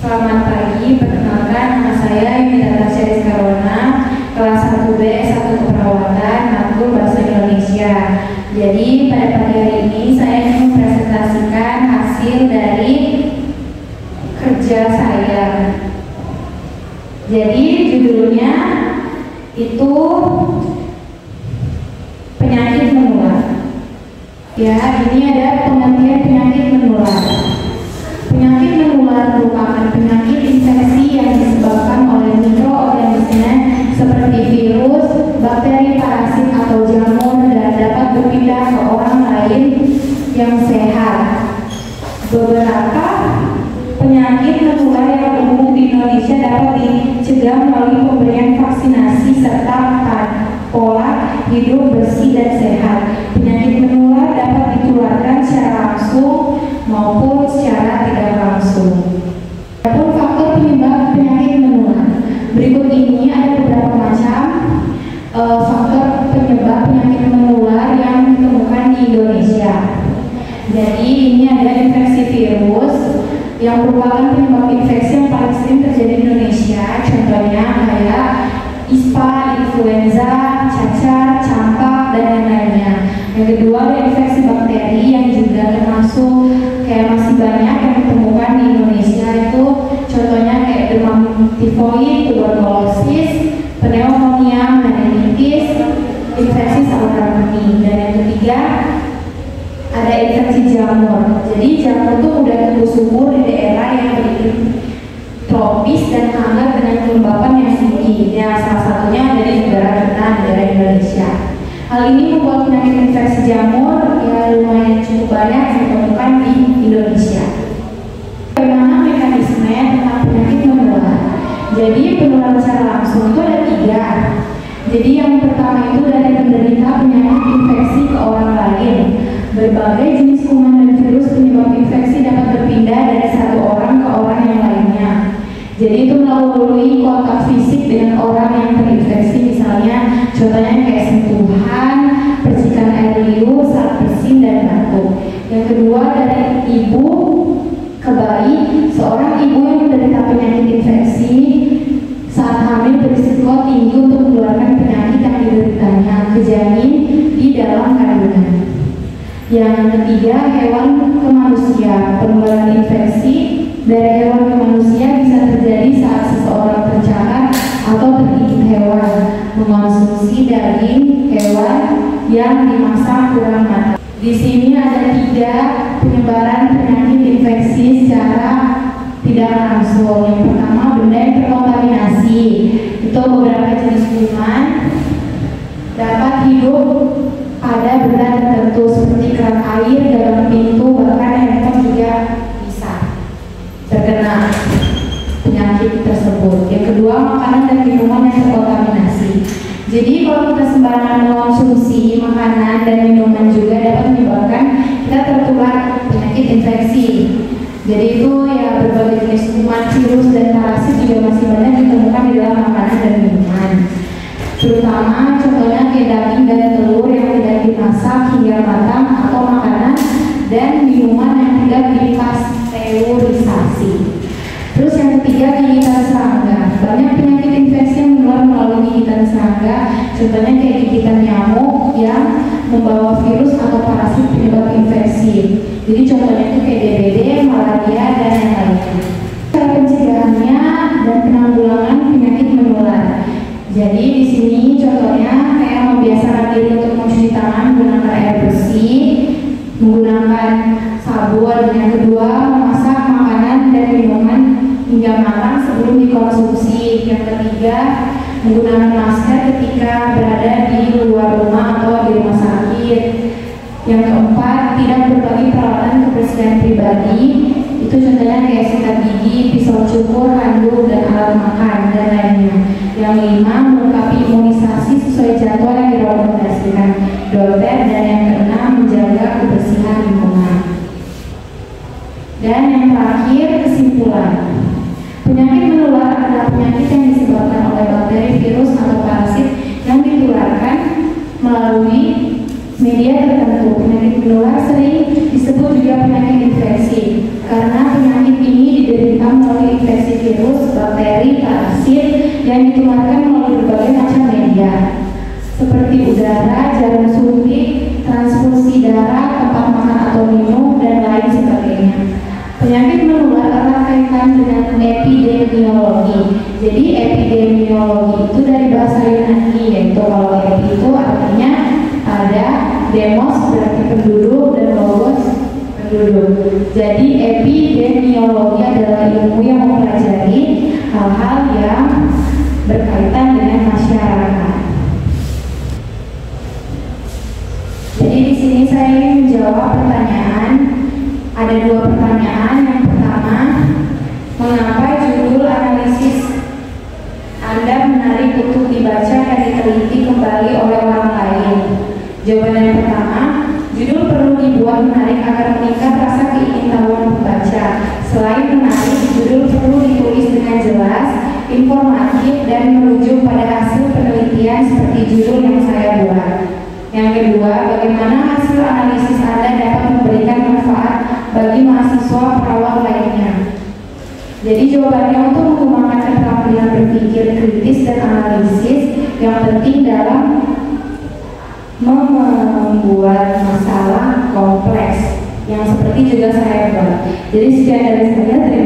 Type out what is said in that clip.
Selamat pagi, perkenalkan nama saya Yunita Tasya Rizkarona, kelas 1B S1 Keperawatan, Matkul Bahasa Indonesia. Jadi pada pagi hari ini saya ingin mempresentasikan hasil dari kerja saya. Jadi judulnya itu penyakit menular. Ya, ini ada pengertian penyakit menular. Penyakit menular merupakan penyakit infeksi yang disebabkan oleh mikroorganisme seperti virus, bakteri, parasit, atau jamur dan dapat berpindah ke orang lain yang sehat. Beberapa penyakit menular yang umum di Indonesia dapat dicegah melalui pemberian vaksinasi serta pola hidup bersih dan sehat. Penyakit menular dapat ditularkan secara langsung maupun secara tidak langsung. Adapun faktor penyebab penyakit menular, berikut ini ada beberapa macam faktor penyebab penyakit menular yang ditemukan di Indonesia. Jadi ini ada infeksi virus yang merupakan penyebab infeksi yang paling sering terjadi di Indonesia. Contohnya kayak ISPA, influenza, cacar, campak, dan lain-lainnya. Yang kedua ada infeksi bakteri yang juga termasuk kayak masih banyak yang ditemukan di Indonesia, itu contohnya kayak demam tifoid, tuberkulosis, pneumonia, meningitis, infeksi saluran kemih. Dan yang ketiga ada infeksi jamur. Jadi jamur itu mudah tumbuh subur di daerah yang beriklim tropis dan hangat dengan kelembapan yang tinggi. Ya, salah satunya ada di negara kita, negara Indonesia. Hal ini membuat penyakit infeksi jamur ya lumayan cukup banyak ditemukan di Indonesia. Bagaimana mekanisme tentang penyakit menular? Jadi penularan secara langsung itu ada 3. Jadi yang pertama itu dari penderita penyakit infeksi ke orang lain. Berbagai jenis kuman dan virus penyebab infeksi dapat berpindah dari satu orang ke orang yang lainnya. Jadi itu melalui kontak fisik dengan orang yang terinfeksi, misalnya contohnya kayak sentuhan, percikan air liur saat bersin dan batuk. Yang kedua dari ibu ke bayi, seorang ibu yang menderita penyakit infeksi saat hamil berisiko tinggi untuk menularkan penyakit yang dideritanya ke janin di dalam kandungan. Yang ketiga, hewan ke manusia. Penularan infeksi dari hewan ke manusia bisa terjadi saat seseorang tercakar atau tergigit hewan, mengonsumsi daging hewan yang dimasak kurang matang. Di sini ada 3 penyebaran penyakit infeksi secara tidak langsung. Yang pertama, benda yang terkontaminasi. Itu beberapa jenis kuman dapat hidup pada benda tertentu seperti keran air, gagang pintu, bahkan handphone juga bisa terkena penyakit tersebut. Yang kedua, makanan dan minuman yang terkontaminasi. Jadi kalau kita sembarangan mengonsumsi makanan dan minuman juga dapat menyebabkan kita tertular penyakit infeksi. Jadi itu ya berbagai jenis kuman, virus, dan parasit juga masih banyak ditemukan di dalam makanan dan minuman. Terutama contohnya kayak daging dan telur yang tidak dimasak hingga matang, atau makanan dan minuman yang tidak dipasteurisasi. Terus yang ketiga, gigitan serangga. Banyak penyakit infeksi yang menular melalui gigitan serangga, contohnya kayak gigitan nyamuk yang membawa virus atau parasit penyebab infeksi. Jadi contohnya itu kayak DBD, malaria, dan yang lainnya. Cara pencegahannya dan penanggulangan penyakit menular. Jadi di sini contohnya kayak membiasakan diri untuk mencuci tangan menggunakan air bersih, menggunakan sabun. Yang kedua, memasak makanan dan minuman hingga matang sebelum dikonsumsi. Yang ketiga, menggunakan masker ketika berada di luar rumah atau di rumah sakit. Yang keempat, tidak berbagi peralatan kebersihan pribadi. Itu contohnya kayak sikat gigi, pisau cukur, handuk, dan alat makan, dan lainnya. Yang 5, melengkapi imunisasi sesuai jadwal yang direkomendasikan dokter. Dan yang ke-6, menjaga kebersihan lingkungan. Dan yang terakhir, kesimpulan. Penyakit menular adalah penyakit yang disebabkan oleh bakteri, virus, atau parasit yang ditularkan melalui media tertentu. Penyakit menular sering disebut juga penyakit infeksi karena penyakit ini yang ditularkan melalui berbagai macam media seperti udara, jarum suntik, transfusi darah, tempat makan atau minum, dan lain sebagainya. Penyakit menular erat kaitan dengan epidemiologi. Jadi epidemiologi itu dari bahasa Yunani, yaitu kalau epi itu artinya ada, demos berarti penduduk, dan logos penduduk. Jadi epidemiologi adalah ilmu yang mempelajari hal-hal yang berkaitan dengan masyarakat. Jadi di sini saya ingin menjawab pertanyaan. Ada dua pertanyaan. Yang pertama, mengapa judul analisis Anda menarik untuk dibaca dan diteliti kembali oleh orang lain? Jawaban yang pertama, judul perlu dibuat menarik agar meningkat rasa keingintahuan pembaca. Selain menarik, judul perlu ditulis dengan jelas, informatif, dan merujuk pada hasil penelitian seperti judul yang saya buat. Yang kedua, bagaimana hasil analisis Anda dapat memberikan manfaat bagi mahasiswa perawat lainnya? Jadi jawabannya, untuk mengembangkan keterampilan berpikir kritis dan analisis yang penting dalam membuat masalah kompleks yang seperti juga saya buat. Jadi sekian dari saya. Terima kasih.